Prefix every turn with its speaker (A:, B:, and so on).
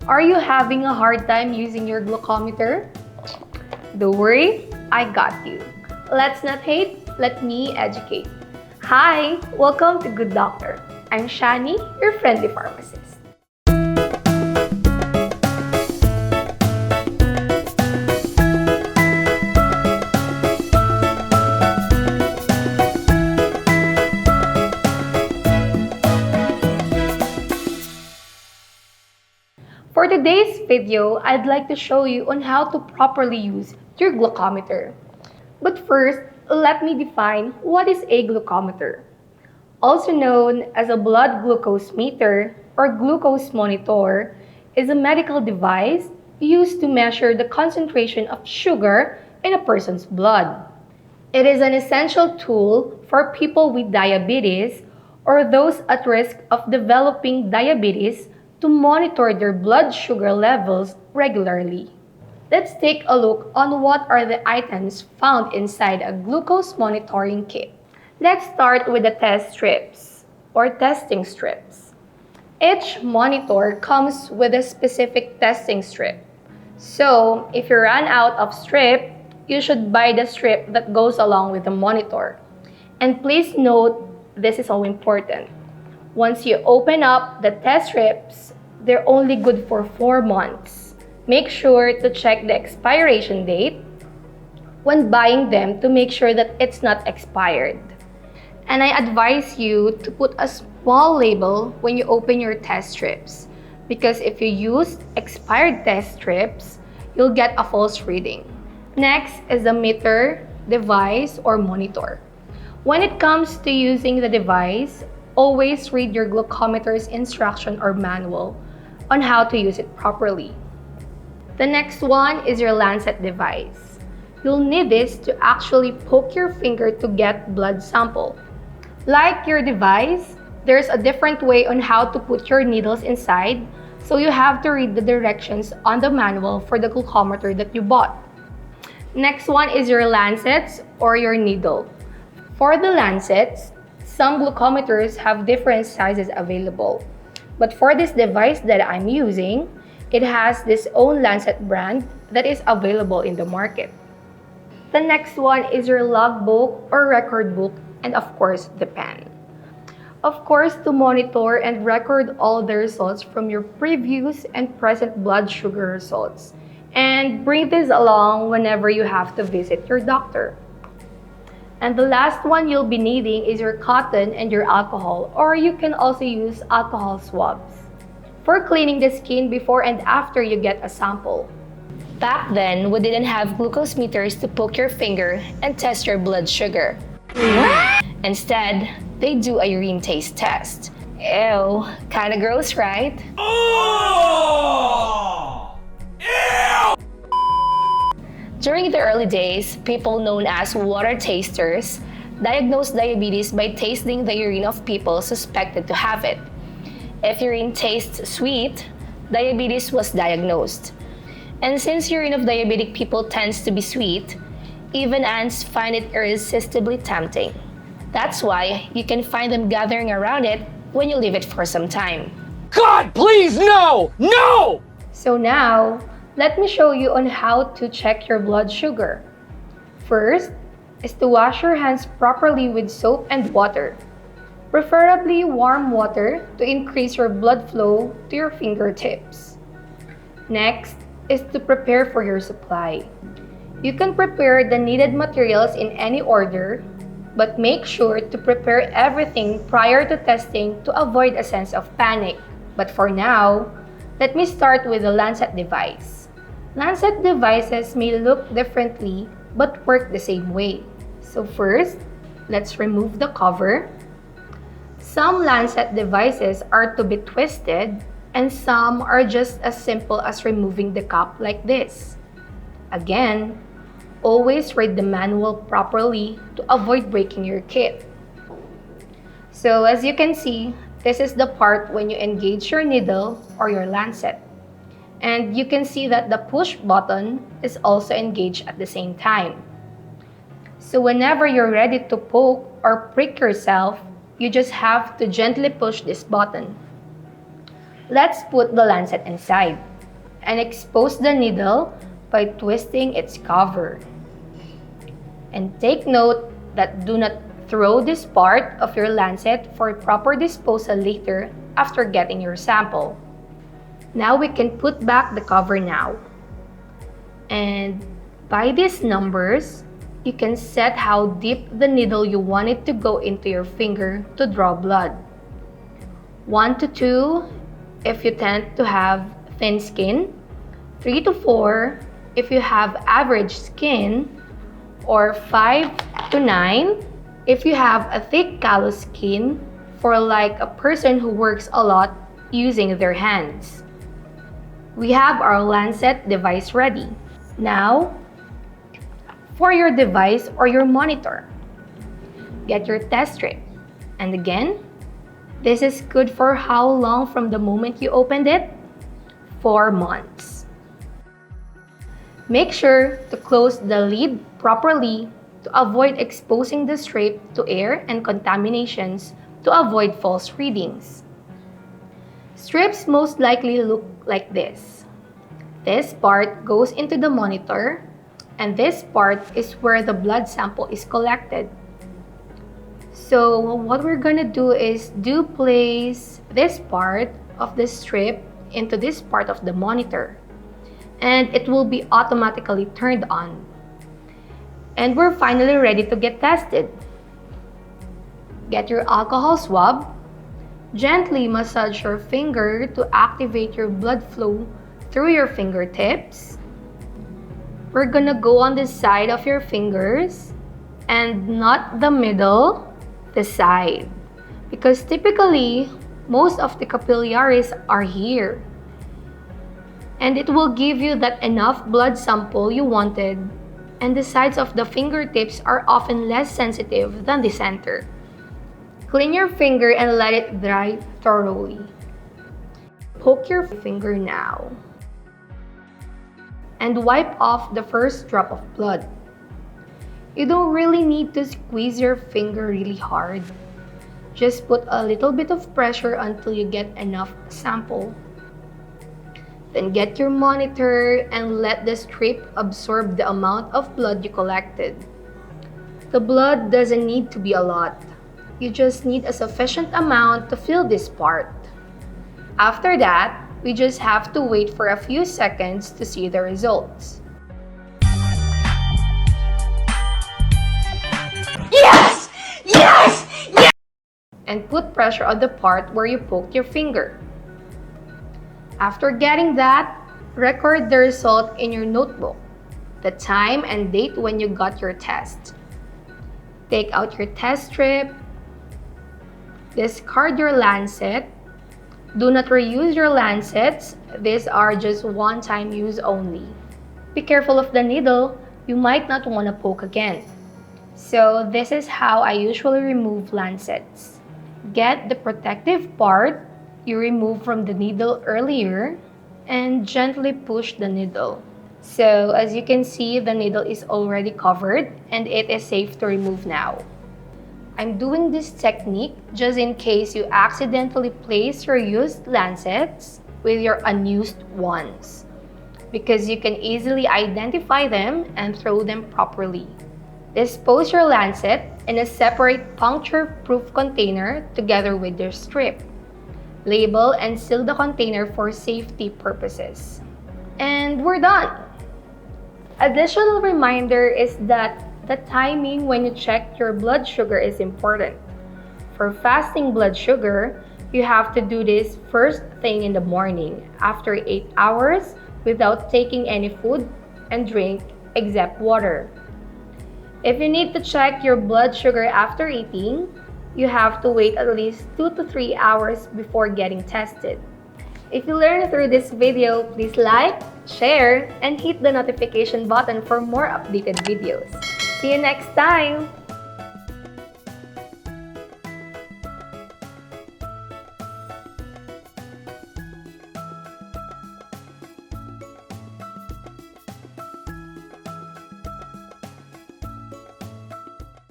A: Are you having a hard time using your glucometer? Don't worry, I got you. Let's not hate, let me educate. Hi, welcome to Good Doctor. I'm Shani, your friendly pharmacist. For today's video, I'd like to show you on how to properly use your glucometer. But first, let me define what is a glucometer. Also known as a blood glucose meter or glucose monitor, is a medical device used to measure the concentration of sugar in a person's blood. It is an essential tool for people with diabetes or those at risk of developing diabetes to monitor their blood sugar levels regularly. Let's take a look on what are the items found inside a glucose monitoring kit. Let's start with the test strips or testing strips. Each monitor comes with a specific testing strip. So, if you run out of strip, you should buy the strip that goes along with the monitor. And please note, this is all important. Once you open up the test strips, they're only good for 4 months. Make sure to check the expiration date when buying them to make sure that it's not expired. And I advise you to put a small label when you open your test strips, because if you use expired test strips, you'll get a false reading. Next is the meter, device, or monitor. When it comes to using the device, always read your glucometer's instruction or manual on how to use it properly. The next one is your lancet device. You'll need this to actually poke your finger to get blood sample. Like your device, there's a different way on how to put your needles inside, so you have to read the directions on the manual for the glucometer that you bought. Next one is your lancets or your needle. For the lancets, some glucometers have different sizes available. But for this device that I'm using, it has this own lancet brand that is available in the market. The next one is your logbook or record book, and of course, the pen. Of course, to monitor and record all the results from your previous and present blood sugar results. And bring this along whenever you have to visit your doctor. And the last one you'll be needing is your cotton and your alcohol, or you can also use alcohol swabs for cleaning the skin before and after you get a sample. Back then, we didn't have glucose meters to poke your finger and test your blood sugar. Instead, they do a urine taste test. Ew, kinda gross, right?
B: Oh! Ew!
A: During the early days, people known as water tasters diagnosed diabetes by tasting the urine of people suspected to have it. If urine tastes sweet, diabetes was diagnosed. And since urine of diabetic people tends to be sweet, even ants find it irresistibly tempting. That's why you can find them gathering around it when you leave it for some time.
B: God, please, no! No!
A: So now, let me show you on how to check your blood sugar. First is to wash your hands properly with soap and water, preferably warm water to increase your blood flow to your fingertips. Next is to prepare for your supply. You can prepare the needed materials in any order, but make sure to prepare everything prior to testing to avoid a sense of panic. But for now, let me start with the lancet device. Lancet devices may look differently but work the same way. So first, let's remove the cover. Some lancet devices are to be twisted and some are just as simple as removing the cap like this. Again, always read the manual properly to avoid breaking your kit. So as you can see, this is the part when you engage your needle or your lancet. And you can see that the push button is also engaged at the same time. So whenever you're ready to poke or prick yourself, you just have to gently push this button. Let's put the lancet inside. and expose the needle by twisting its cover. And take note that do not throw this part of your lancet for proper disposal later after getting your sample. Now we can put back the cover now. And by these numbers, you can set how deep the needle you want it to go into your finger to draw blood. 1 to 2 if you tend to have thin skin, 3 to 4 if you have average skin, or 5 to 9 if you have a thick callous skin, for like a person who works a lot using their hands. We have our lancet device ready. Now, for your device or your monitor, get your test strip. And again, this is good for how long from the moment you opened it? 4 months. Make sure to close the lid properly to avoid exposing the strip to air and contaminations to avoid false readings. Strips most likely look like this. This part goes into the monitor, and this part is where the blood sample is collected. So what we're gonna do is place this part of the strip into this part of the monitor, and it will be automatically turned on. And we're finally ready to get tested. Get your alcohol swab, gently massage your finger to activate your blood flow through your fingertips. We're gonna go on the side of your fingers and not the middle, the side, because typically most of the capillaries are here, and it will give you that enough blood sample you wanted, and the sides of the fingertips are often less sensitive than the center. Clean your finger and let it dry thoroughly. Poke your finger now and wipe off the first drop of blood. You don't really need to squeeze your finger really hard. Just put a little bit of pressure until you get enough sample. Then get your monitor and let the strip absorb the amount of blood you collected. The blood doesn't need to be a lot. You just need a sufficient amount to fill this part. After that, we just have to wait for a few seconds to see the results.
B: Yes! Yes! Yes!
A: And put pressure on the part where you poked your finger. After getting that, record the result in your notebook, the time and date when you got your test. Take out your test strip, discard your lancet. Do not reuse your lancets, these are just one-time use only. Be careful of the needle, you might not want to poke again. So this is how I usually remove lancets. Get the protective part you removed from the needle earlier and gently push the needle. So as you can see, the needle is already covered and it is safe to remove now. I'm doing this technique just in case you accidentally place your used lancets with your unused ones, because you can easily identify them and throw them properly. Dispose your lancet in a separate puncture-proof container together with your strip. Label and seal the container for safety purposes. And we're done! Additional reminder is that the timing when you check your blood sugar is important. For fasting blood sugar, you have to do this first thing in the morning after 8 hours without taking any food and drink except water. If you need to check your blood sugar after eating, you have to wait at least 2 to 3 hours before getting tested. If you learned through this video, please like, share, and hit the notification button for more updated videos. See you next time!